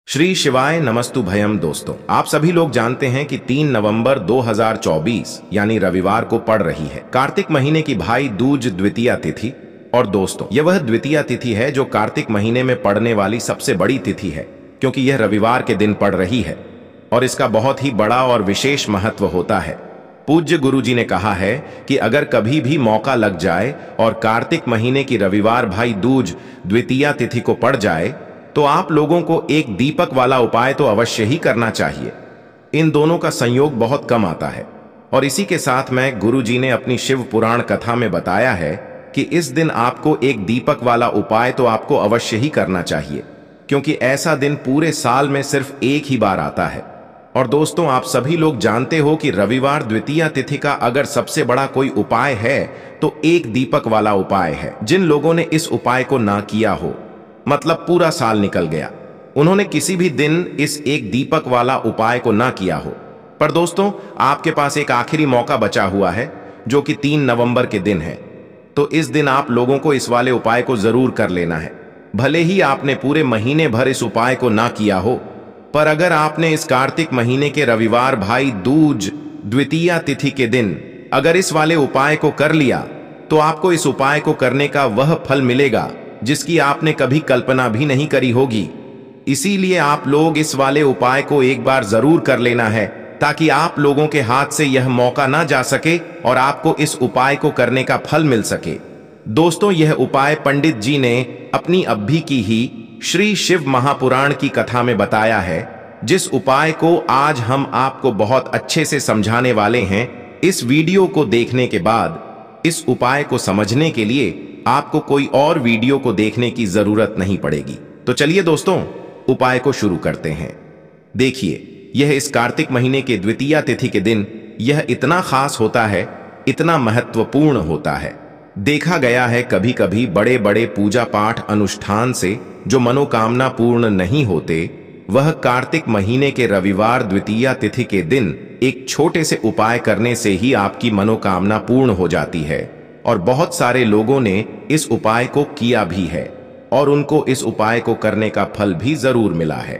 श्री शिवाय नमस्तुभयम। दोस्तों, आप सभी लोग जानते हैं कि 3 नवंबर 2024 यानी रविवार को पड़ रही है कार्तिक महीने की भाई दूज द्वितीया तिथि। और दोस्तों, यह वह द्वितीया तिथि है जो कार्तिक महीने में पड़ने वाली सबसे बड़ी तिथि है, क्योंकि यह रविवार के दिन पड़ रही है और इसका बहुत ही बड़ा और विशेष महत्व होता है। पूज्य गुरुजी ने कहा है कि अगर कभी भी मौका लग जाए और कार्तिक महीने की रविवार भाई दूज द्वितीया तिथि को पड़ जाए तो आप लोगों को एक दीपक वाला उपाय तो अवश्य ही करना चाहिए। इन दोनों का संयोग बहुत कम आता है और इसी के साथ में गुरुजी ने अपनी शिव पुराण कथा में बताया है कि इस दिन आपको एक दीपक वाला उपाय तो आपको अवश्य ही करना चाहिए, क्योंकि ऐसा दिन पूरे साल में सिर्फ एक ही बार आता है। और दोस्तों, आप सभी लोग जानते हो कि रविवार द्वितीया तिथि का अगर सबसे बड़ा कोई उपाय है तो एक दीपक वाला उपाय है। जिन लोगों ने इस उपाय को ना किया हो, मतलब पूरा साल निकल गया, उन्होंने किसी भी दिन इस एक दीपक वाला उपाय को ना किया हो, पर दोस्तों आपके पास एक आखिरी मौका बचा हुआ है जो कि 3 नवंबर के दिन है। तो इस दिन आप लोगों को इस वाले उपाय को जरूर कर लेना है। भले ही आपने पूरे महीने भर इस उपाय को ना किया हो, पर अगर आपने इस कार्तिक महीने के रविवार भाई दूज द्वितीया तिथि के दिन अगर इस वाले उपाय को कर लिया तो आपको इस उपाय को करने का वह फल मिलेगा जिसकी आपने कभी कल्पना भी नहीं करी होगी। इसीलिए आप लोग इस वाले उपाय को एक बार जरूर कर लेना है, ताकि आप लोगों के हाथ से यह मौका ना जा सके और आपको इस उपाय को करने का फल मिल सके। दोस्तों, यह उपाय पंडित जी ने अपनी अभी की ही श्री शिव महापुराण की कथा में बताया है, जिस उपाय को आज हम आपको बहुत अच्छे से समझाने वाले हैं। इस वीडियो को देखने के बाद इस उपाय को समझने के लिए आपको कोई और वीडियो को देखने की जरूरत नहीं पड़ेगी। तो चलिए दोस्तों, उपाय को शुरू करते हैं। देखिए, यह इस कार्तिक महीने के द्वितीया तिथि के दिन यह इतना खास होता है, इतना महत्वपूर्ण होता है। देखा गया है कभी कभी बड़े बड़े पूजा पाठ अनुष्ठान से जो मनोकामना पूर्ण नहीं होते, वह कार्तिक महीने के रविवार द्वितीया तिथि के दिन एक छोटे से उपाय करने से ही आपकी मनोकामना पूर्ण हो जाती है। और बहुत सारे लोगों ने इस उपाय को किया भी है और उनको इस उपाय को करने का फल भी जरूर मिला है।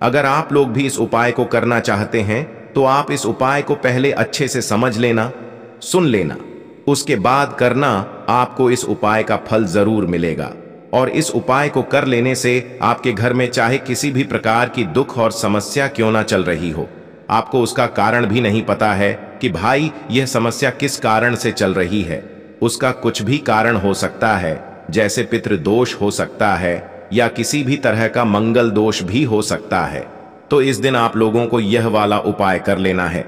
अगर आप लोग भी इस उपाय को करना चाहते हैं तो आप इस उपाय को पहले अच्छे से समझ लेना, सुन लेना, उसके बाद करना। आपको इस उपाय का फल जरूर मिलेगा और इस उपाय को कर लेने से आपके घर में चाहे किसी भी प्रकार की दुख और समस्या क्यों ना चल रही हो, आपको उसका कारण भी नहीं पता है कि भाई यह समस्या किस कारण से चल रही है। उसका कुछ भी कारण हो सकता है, जैसे पितृदोष हो सकता है या किसी भी तरह का मंगल दोष भी हो सकता है। तो इस दिन आप लोगों को यह वाला उपाय कर लेना है।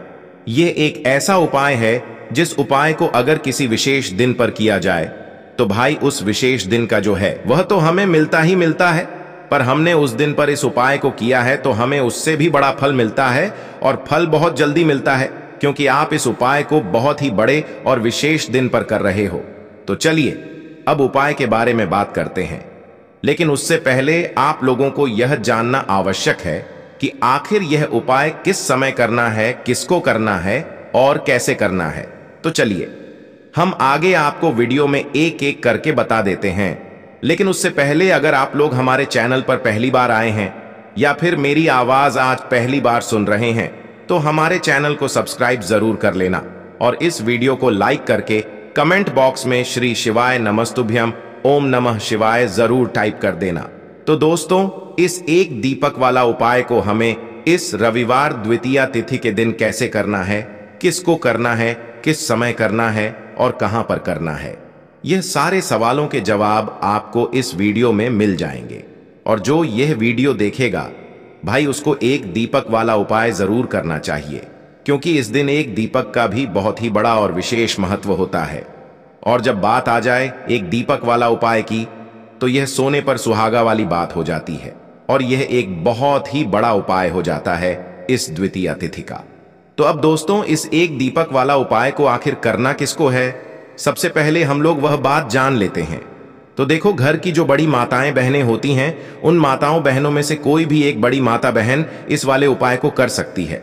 यह एक ऐसा उपाय है जिस उपाय को अगर किसी विशेष दिन पर किया जाए तो भाई उस विशेष दिन का जो है वह तो हमें मिलता ही मिलता है, पर हमने उस दिन पर इस उपाय को किया है तो हमें उससे भी बड़ा फल मिलता है और फल बहुत जल्दी मिलता है, क्योंकि आप इस उपाय को बहुत ही बड़े और विशेष दिन पर कर रहे हो। तो चलिए अब उपाय के बारे में बात करते हैं, लेकिन उससे पहले आप लोगों को यह जानना आवश्यक है कि आखिर यह उपाय किस समय करना है, किसको करना है और कैसे करना है। तो चलिए हम आगे आपको वीडियो में एक एक करके बता देते हैं, लेकिन उससे पहले अगर आप लोग हमारे चैनल पर पहली बार आए हैं या फिर मेरी आवाज आज पहली बार सुन रहे हैं तो हमारे चैनल को सब्सक्राइब जरूर कर लेना और इस वीडियो को लाइक करके कमेंट बॉक्स में श्री शिवाय नमस्तुभ्यम ओम नमः शिवाय जरूर टाइप कर देना। तो दोस्तों, इस एक दीपक वाला उपाय को हमें इस रविवार द्वितीया तिथि के दिन कैसे करना है, किसको करना है, किस समय करना है और कहां पर करना है, यह सारे सवालों के जवाब आपको इस वीडियो में मिल जाएंगे। और जो यह वीडियो देखेगा भाई उसको एक दीपक वाला उपाय जरूर करना चाहिए, क्योंकि इस दिन एक दीपक का भी बहुत ही बड़ा और विशेष महत्व होता है। और जब बात आ जाए एक दीपक वाला उपाय की, तो यह सोने पर सुहागा वाली बात हो जाती है और यह एक बहुत ही बड़ा उपाय हो जाता है इस द्वितीया तिथि का। तो अब दोस्तों, इस एक दीपक वाला उपाय को आखिर करना किसको है, सबसे पहले हम लोग वह बात जान लेते हैं। तो देखो, घर की जो बड़ी माताएं बहनें होती हैं, उन माताओं बहनों में से कोई भी एक बड़ी माता बहन इस वाले उपाय को कर सकती है।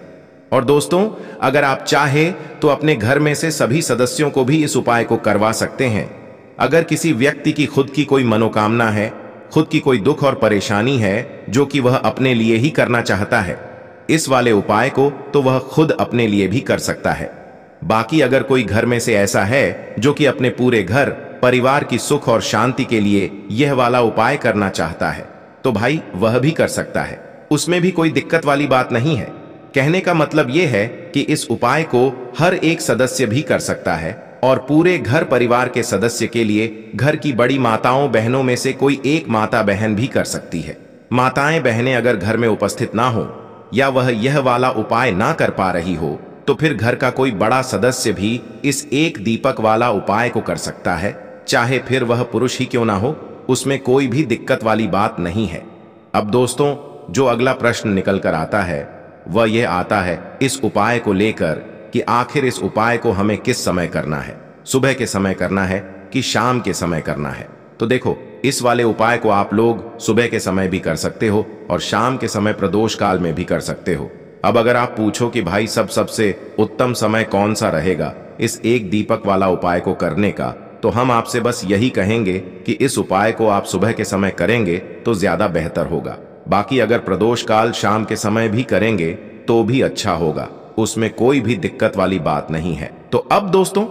और दोस्तों, अगर आप चाहे तो अपने घर में से सभी सदस्यों को भी इस उपाय को करवा सकते हैं। अगर किसी व्यक्ति की खुद की कोई मनोकामना है खुद की कोई दुख और परेशानी है जो कि वह अपने लिए ही करना चाहता है, इस वाले उपाय को तो वह खुद अपने लिए भी कर सकता है। बाकी अगर कोई घर में से ऐसा है जो कि अपने पूरे घर परिवार की सुख और शांति के लिए यह वाला उपाय करना चाहता है, तो भाई वह भी कर सकता है, उसमें भी कोई दिक्कत वाली बात नहीं है। कहने का मतलब यह है कि इस उपाय को हर एक सदस्य भी कर सकता है और पूरे घर परिवार के सदस्य के लिए घर की बड़ी माताओं बहनों में से कोई एक माता बहन भी कर सकती है। माताएं बहनें अगर घर में उपस्थित ना हो या वह यह वाला उपाय ना कर पा रही हो तो फिर घर का कोई बड़ा सदस्य भी इस एक दीपक वाला उपाय को कर सकता है, चाहे फिर वह पुरुष ही क्यों ना हो, उसमें कोई भी दिक्कत वाली बात नहीं है। अब दोस्तों, जो अगला प्रश्न निकल कर आता है वह यह आता है इस उपाय को लेकर कि आखिर इस उपाय को हमें किस समय करना है, सुबह के समय करना है कि शाम के समय करना है। तो देखो, इस वाले उपाय को आप लोग सुबह के समय भी कर सकते हो और शाम के समय प्रदोष काल में भी कर सकते हो। अब अगर आप पूछो कि भाई सबसे उत्तम समय कौन सा रहेगा इस एक दीपक वाला उपाय को करने का, तो हम आपसे बस यही कहेंगे कि इस उपाय को आप सुबह के समय करेंगे तो ज्यादा बेहतर होगा। बाकी अगर प्रदोष काल शाम के समय भी करेंगे तो भी अच्छा होगा, उसमें कोई भी दिक्कत वाली बात नहीं है। तो अब दोस्तों,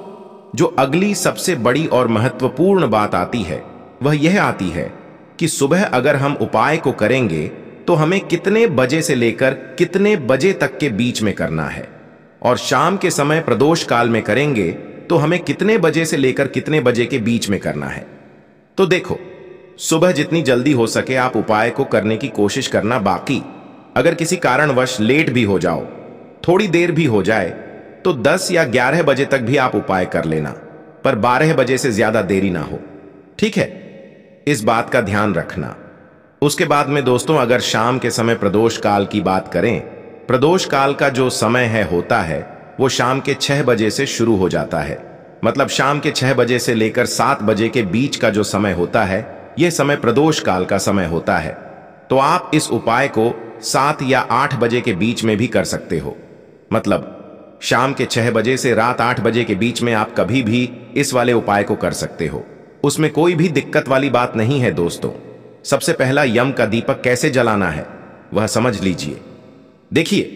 जो अगली सबसे बड़ी और महत्वपूर्ण बात आती है वह यह आती है कि सुबह अगर हम उपाय को करेंगे तो हमें कितने बजे से लेकर कितने बजे तक के बीच में करना है, और शाम के समय प्रदोष काल में करेंगे तो हमें कितने बजे से लेकर कितने बजे के बीच में करना है। तो देखो, सुबह जितनी जल्दी हो सके आप उपाय को करने की कोशिश करना। बाकी अगर किसी कारणवश लेट भी हो जाओ, थोड़ी देर भी हो जाए, तो 10 या 11 बजे तक भी आप उपाय कर लेना, पर 12 बजे से ज्यादा देरी ना हो, ठीक है? इस बात का ध्यान रखना। उसके बाद में दोस्तों, अगर शाम के समय प्रदोष काल की बात करें, प्रदोष काल का जो समय है होता है वो शाम के 6 बजे से शुरू हो जाता है। मतलब शाम के 6 बजे से लेकर 7 बजे के बीच का जो समय होता है यह समय प्रदोष काल का समय होता है। तो आप इस उपाय को 7 या 8 बजे के बीच में भी कर सकते हो। मतलब शाम के 6 बजे से रात 8 बजे के बीच में आप कभी भी इस वाले उपाय को कर सकते हो, उसमें कोई भी दिक्कत वाली बात नहीं है। दोस्तों, सबसे पहला यम का दीपक कैसे जलाना है वह समझ लीजिए। देखिए,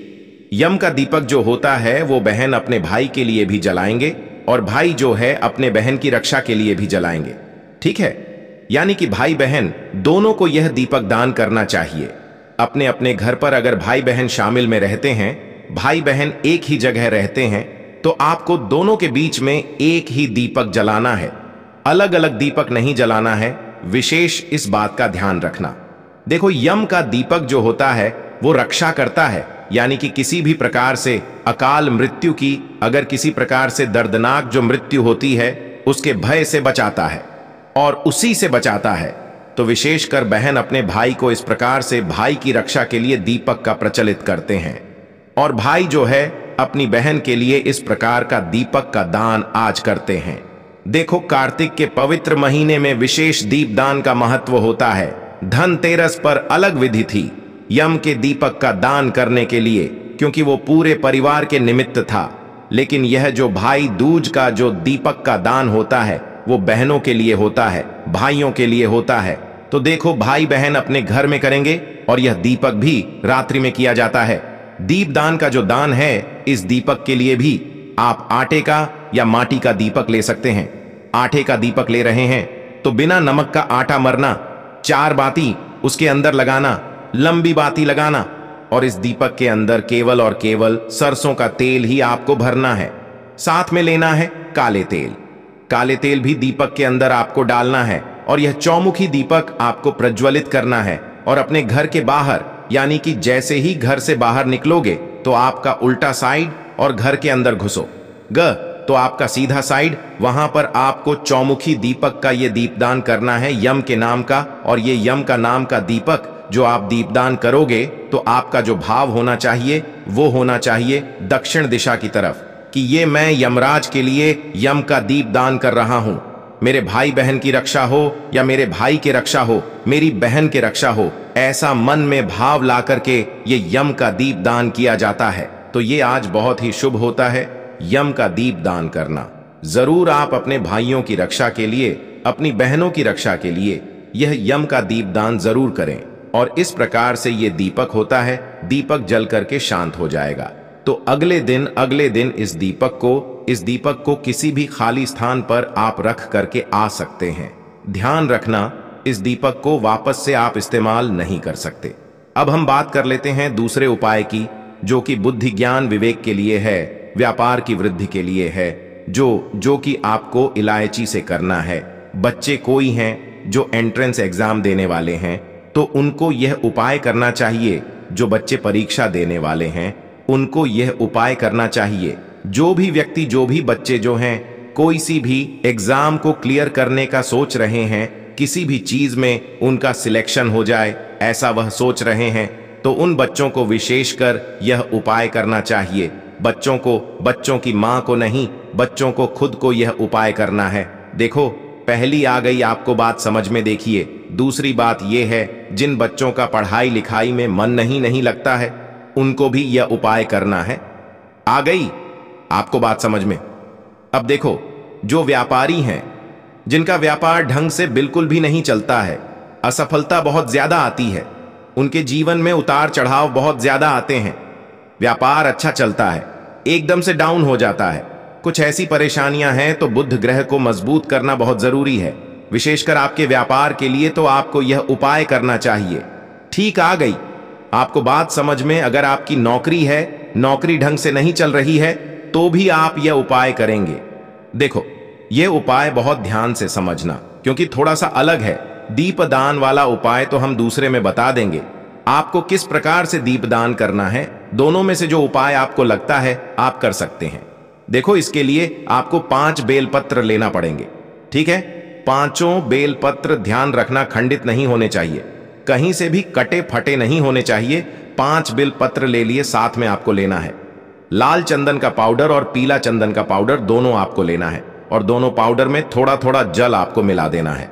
यम का दीपक जो होता है वो बहन अपने भाई के लिए भी जलाएंगे और भाई जो है अपने बहन की रक्षा के लिए भी जलाएंगे, ठीक है? यानी कि भाई बहन दोनों को यह दीपक दान करना चाहिए। अपने अपने घर पर अगर भाई बहन शामिल में रहते हैं, भाई बहन एक ही जगह रहते हैं, तो आपको दोनों के बीच में एक ही दीपक जलाना है, अलग अलग दीपक नहीं जलाना है। विशेष इस बात का ध्यान रखना। देखो, यम का दीपक जो होता है वो रक्षा करता है, यानी कि किसी भी प्रकार से अकाल मृत्यु की, अगर किसी प्रकार से दर्दनाक जो मृत्यु होती है उसके भय से बचाता है और उसी से बचाता है। तो विशेषकर बहन अपने भाई को इस प्रकार से भाई की रक्षा के लिए दीपक का प्रचलित करते हैं, और भाई जो है अपनी बहन के लिए इस प्रकार का दीपक का दान आज करते हैं। देखो, कार्तिक के पवित्र महीने में विशेष दीपदान का महत्व होता है। धनतेरस पर अलग विधि थी यम के दीपक का दान करने के लिए, क्योंकि वो पूरे परिवार के निमित्त था। लेकिन यह जो भाई दूज का जो दीपक का दान होता है वो बहनों के लिए होता है, भाइयों के लिए होता है। तो देखो, भाई बहन अपने घर में करेंगे और यह दीपक भी रात्रि में किया जाता है। दीपदान का जो दान है, इस दीपक के लिए भी आप आटे का या माटी का दीपक ले सकते हैं। आटे का दीपक ले रहे हैं तो बिना नमक का आटा मरना, 4 बाती उसके अंदर लगाना, लंबी बाती लगाना, और इस दीपक के अंदर केवल और केवल सरसों का तेल ही आपको भरना है। साथ में लेना है काले तेल। काले तेल भी दीपक के अंदर आपको डालना है और यह चौमुखी दीपक आपको प्रज्वलित करना है। और अपने घर के बाहर, यानी कि जैसे ही घर से बाहर निकलोगे तो आपका उल्टा साइड और घर के अंदर घुसो तो आपका सीधा साइड, वहां पर आपको चौमुखी दीपक का ये दीपदान करना है यम के नाम का। और ये यम का नाम का दीपक जो आप दीपदान करोगे तो आपका जो भाव होना चाहिए वो होना चाहिए दक्षिण दिशा की तरफ, कि ये मैं यमराज के लिए यम का दीपदान कर रहा हूं। मेरे भाई बहन की रक्षा हो या मेरे भाई की रक्षा हो, मेरी बहन की रक्षा हो, ऐसा मन में भाव ला करके ये यम का दीपदान किया जाता है। तो ये आज बहुत ही शुभ होता है यम का दीपदान करना। जरूर आप अपने भाइयों की रक्षा के लिए, अपनी बहनों की रक्षा के लिए यह यम का दीपदान जरूर करें और इस प्रकार से ये दीपक होता है, दीपक जल करके शांत हो जाएगा। तो अगले दिन इस दीपक को किसी भी खाली स्थान पर आप रख करके आ सकते हैं। ध्यान रखना, इस दीपक को वापस से आप इस्तेमाल नहीं कर सकते। अब हम बात कर लेते हैं दूसरे उपाय की, जो कि बुद्धि ज्ञान विवेक के लिए है, व्यापार की वृद्धि के लिए है, जो कि आपको इलायची से करना है। बच्चे कोई हैं जो एंट्रेंस एग्जाम देने वाले हैं, तो उनको यह उपाय करना चाहिए। जो बच्चे परीक्षा देने वाले हैं उनको यह उपाय करना चाहिए। जो भी बच्चे जो हैं कोई सी भी एग्जाम को क्लियर करने का सोच रहे हैं, किसी भी चीज में उनका सिलेक्शन हो जाए ऐसा वह सोच रहे हैं, तो उन बच्चों को विशेषकर यह उपाय करना चाहिए। बच्चों की मां को नहीं, बच्चों को खुद को यह उपाय करना है। देखो, पहली आ गई आपको बात समझ में। देखिए, दूसरी बात यह है, जिन बच्चों का पढ़ाई लिखाई में मन नहीं लगता है, उनको भी यह उपाय करना है। आ गई आपको बात समझ में। अब देखो, जो व्यापारी हैं, जिनका व्यापार ढंग से बिल्कुल भी नहीं चलता है, असफलता बहुत ज्यादा आती है, उनके जीवन में उतार चढ़ाव बहुत ज्यादा आते हैं, व्यापार अच्छा चलता है, एकदम से डाउन हो जाता है, कुछ ऐसी परेशानियां हैं, तो बुध ग्रह को मजबूत करना बहुत जरूरी है। विशेषकर आपके व्यापार के लिए तो आपको यह उपाय करना चाहिए। ठीक, आ गई आपको बात समझ में। अगर आपकी नौकरी है, नौकरी ढंग से नहीं चल रही है, तो भी आप यह उपाय करेंगे। देखो, यह उपाय बहुत ध्यान से समझना, क्योंकि थोड़ा सा अलग है। दीपदान वाला उपाय तो हम दूसरे में बता देंगे आपको किस प्रकार से दीपदान करना है। दोनों में से जो उपाय आपको लगता है आप कर सकते हैं। देखो, इसके लिए आपको 5 बेलपत्र लेना पड़ेंगे। ठीक है, 5 बेलपत्र, ध्यान रखना, खंडित नहीं होने चाहिए, कहीं से भी कटे फटे नहीं होने चाहिए। 5 बेलपत्र ले लिए, साथ में आपको लेना है लाल चंदन का पाउडर और पीला चंदन का पाउडर, दोनों आपको लेना है, और दोनों पाउडर में थोड़ा थोड़ा जल आपको मिला देना है।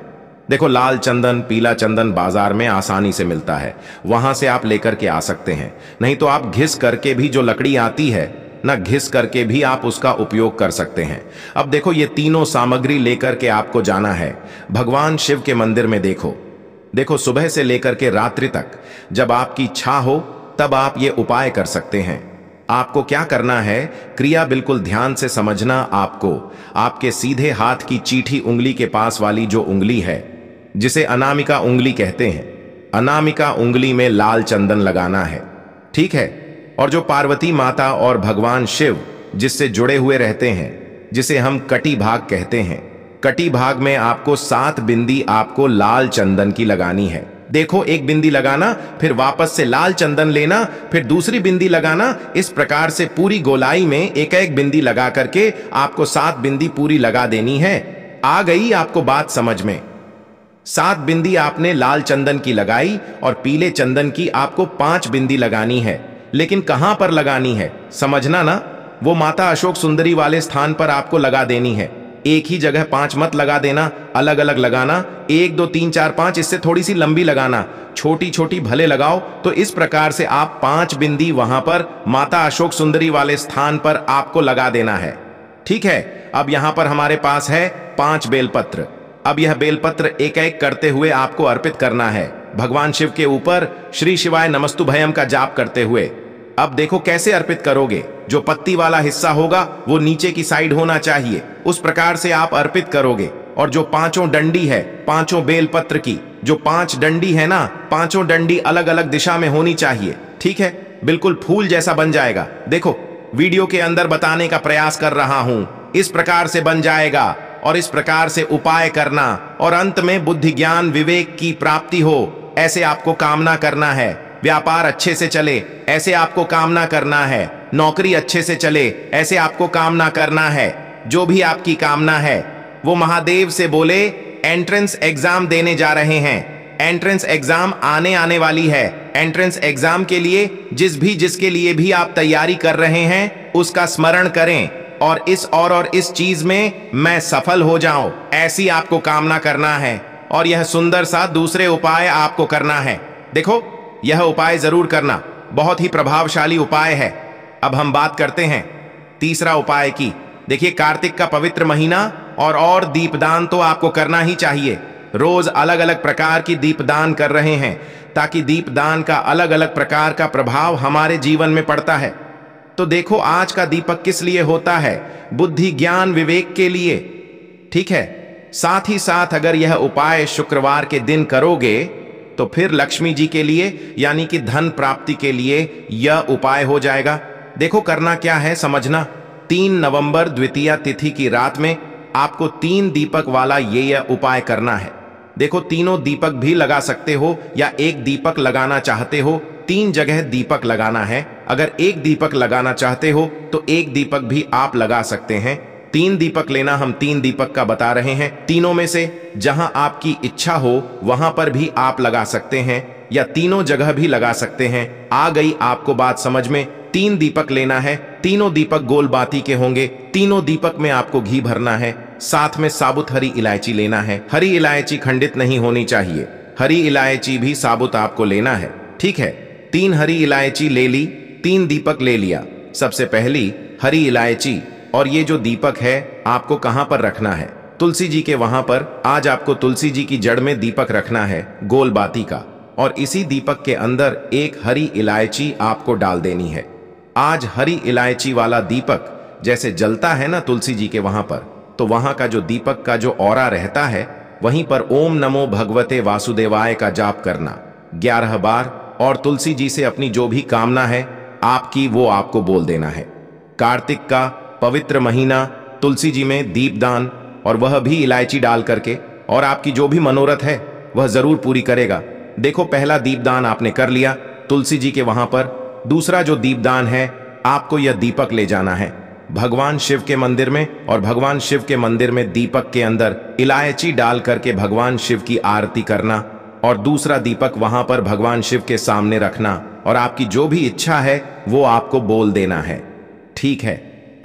देखो, लाल चंदन, पीला चंदन बाजार में आसानी से मिलता है, वहां से आप लेकर के आ सकते हैं। नहीं तो आप घिस करके भी, जो लकड़ी आती है ना, घिस करके भी आप उसका उपयोग कर सकते हैं। अब देखो, ये तीनों सामग्री लेकर के आपको जाना है भगवान शिव के मंदिर में। देखो, सुबह से लेकर के रात्रि तक, जब आपकी इच्छा हो तब आप ये उपाय कर सकते हैं। आपको क्या करना है, क्रिया बिल्कुल ध्यान से समझना। आपको आपके सीधे हाथ की चीठी उंगली के पास वाली जो उंगली है, जिसे अनामिका उंगली कहते हैं, अनामिका उंगली में लाल चंदन लगाना है। ठीक है, और जो पार्वती माता और भगवान शिव जिससे जुड़े हुए रहते हैं, जिसे हम कटी भाग कहते हैं, कटी भाग में आपको 7 बिंदी आपको लाल चंदन की लगानी है। देखो, एक बिंदी लगाना, फिर वापस से लाल चंदन लेना, फिर दूसरी बिंदी लगाना। इस प्रकार से पूरी गोलाई में एक एक बिंदी लगा करके आपको 7 बिंदी पूरी लगा देनी है। आ गई आपको बात समझ में। 7 बिंदी आपने लाल चंदन की लगाई और पीले चंदन की आपको 5 बिंदी लगानी है। लेकिन कहां पर लगानी है समझना ना, वो माता अशोक सुंदरी वाले स्थान पर आपको लगा देनी है। एक ही जगह 5 मत लगा देना, अलग अलग लगाना। 1 2 3 4 5, इससे थोड़ी सी लंबी लगाना, छोटी छोटी भले लगाओ। तो इस प्रकार से आप 5 बिंदी वहां पर माता अशोक सुंदरी वाले स्थान पर आपको लगा देना है। ठीक है, अब यहां पर हमारे पास है 5 बेलपत्र। अब यह बेलपत्र एक एक करते हुए आपको अर्पित करना है भगवान शिव के ऊपर, श्री शिवाय नमस्तुभयम का जाप करते हुए। अब देखो कैसे अर्पित करोगे। जो पत्ती वाला हिस्सा होगा वो नीचे की साइड होना चाहिए, उस प्रकार से आप अर्पित करोगे। और जो 5 डंडी है, 5 बेलपत्र की जो 5 डंडी है ना, 5 डंडी अलग अलग दिशा में होनी चाहिए। ठीक है, बिल्कुल फूल जैसा बन जाएगा। देखो, वीडियो के अंदर बताने का प्रयास कर रहा हूं, इस प्रकार से बन जाएगा। और इस प्रकार से उपाय करना और अंत में बुद्धि ज्ञान विवेक की प्राप्ति हो, ऐसे आपको कामना करना है। व्यापार अच्छे से चले, ऐसे आपको कामना करना है। नौकरी अच्छे से चले, ऐसे आपको कामना करना है। जो भी आपकी कामना है वो महादेव से बोले। एंट्रेंस एग्जाम देने जा रहे हैं, एंट्रेंस एग्जाम आने वाली है। एंट्रेंस एग्जाम के लिए जिसके लिए भी आप तैयारी कर रहे हैं उसका स्मरण करें, और इस चीज में मैं सफल हो जाऊं, ऐसी आपको कामना करना है। और यह सुंदर सा दूसरे उपाय आपको करना है। देखो, यह उपाय जरूर करना, बहुत ही प्रभावशाली उपाय है। अब हम बात करते हैं तीसरा उपाय की। देखिए, कार्तिक का पवित्र महीना और दीपदान तो आपको करना ही चाहिए। रोज अलग अलग प्रकार की दीपदान कर रहे हैं, ताकि दीपदान का अलग अलग प्रकार का प्रभाव हमारे जीवन में पड़ता है। तो देखो आज का दीपक किस लिए होता है, बुद्धि ज्ञान विवेक के लिए, ठीक है। साथ ही साथ अगर यह उपाय शुक्रवार के दिन करोगे तो फिर लक्ष्मी जी के लिए यानी कि धन प्राप्ति के लिए यह उपाय हो जाएगा। देखो करना क्या है समझना। 3 नवंबर द्वितीया तिथि की रात में आपको 3 दीपक वाला यह उपाय करना है। देखो तीनों दीपक भी लगा सकते हो या एक दीपक लगाना चाहते हो, 3 जगह दीपक लगाना है। अगर एक दीपक लगाना चाहते हो तो एक दीपक भी आप लगा सकते हैं। 3 दीपक लेना, हम 3 दीपक का बता रहे हैं। तीनों में से जहां आपकी इच्छा हो वहां पर भी आप लगा सकते हैं या तीनों जगह भी लगा सकते हैं। आ गई आपको बात समझ में। 3 दीपक लेना है, तीनों दीपक गोल बाती के होंगे। तीनों दीपक में आपको घी भरना है। साथ में साबुत हरी इलायची लेना है। हरी इलायची खंडित नहीं होनी चाहिए, हरी इलायची भी साबुत आपको लेना है, ठीक है। 3 हरी इलायची ले ली, 3 दीपक ले लिया। सबसे पहली हरी इलायची, और ये जो दीपक है आपको कहां पर रखना है, तुलसी जी के वहां पर। आज आपको तुलसी जी की जड़ में दीपक रखना है गोल बाती का, और इसी दीपक के अंदर एक हरी इलायची आपको डाल देनी है। आज हरी इलायची वाला दीपक जैसे जलता है ना तुलसी जी के वहां पर, तो वहां का जो दीपक का जो औरा रहता है वहीं पर ओम नमो भगवते वासुदेवाय का जाप करना 11 बार, और तुलसी जी से अपनी जो भी कामना है आपकी वो आपको बोल देना है। कार्तिक का पवित्र महीना, तुलसी जी में दीपदान, और वह भी इलायची डाल करके, और आपकी जो भी मनोरथ है वह जरूर पूरी करेगा। देखो पहला दीपदान आपने कर लिया तुलसी जी के वहां पर। दूसरा जो दीपदान है आपको यह दीपक ले जाना है भगवान शिव के मंदिर में, और भगवान शिव के मंदिर में दीपक के अंदर इलायची डाल करके भगवान शिव की आरती करना, और दूसरा दीपक वहां पर भगवान शिव के सामने रखना, और आपकी जो भी इच्छा है वो आपको बोल देना है, ठीक है।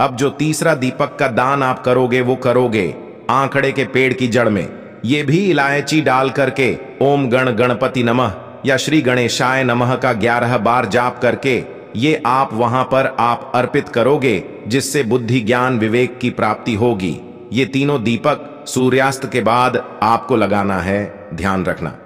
अब जो तीसरा दीपक का दान आप करोगे वो करोगे आंकड़े के पेड़ की जड़ में। ये भी इलायची डाल करके ओम गण गणपति नमः या श्री गणेशाय नमः का 11 बार जाप करके ये आप वहां पर आप अर्पित करोगे, जिससे बुद्धि ज्ञान विवेक की प्राप्ति होगी। ये तीनों दीपक सूर्यास्त के बाद आपको लगाना है, ध्यान रखना।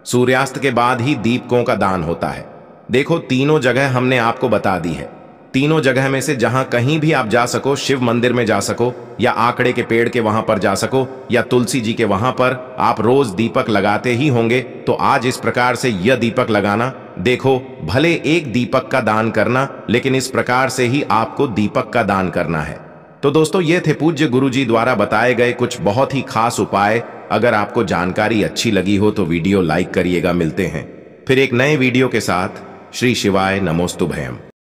सूर्यास्त के बाद ही दीपकों का दान होता है। देखो तीनों जगह हमने आपको बता दी है। तीनों जगह में से जहां कहीं भी आप जा सको, शिव मंदिर में जा सको या आंकड़े के पेड़ के वहां पर जा सको या तुलसी जी के वहां पर आप रोज दीपक लगाते ही होंगे, तो आज इस प्रकार से यह दीपक लगाना। देखो भले एक दीपक का दान करना, लेकिन इस प्रकार से ही आपको दीपक का दान करना है। तो दोस्तों ये थे पूज्य गुरु जी द्वारा बताए गए कुछ बहुत ही खास उपाय। अगर आपको जानकारी अच्छी लगी हो तो वीडियो लाइक करिएगा। मिलते हैं फिर एक नए वीडियो के साथ। श्री शिवाय नमोस्तुभयम्।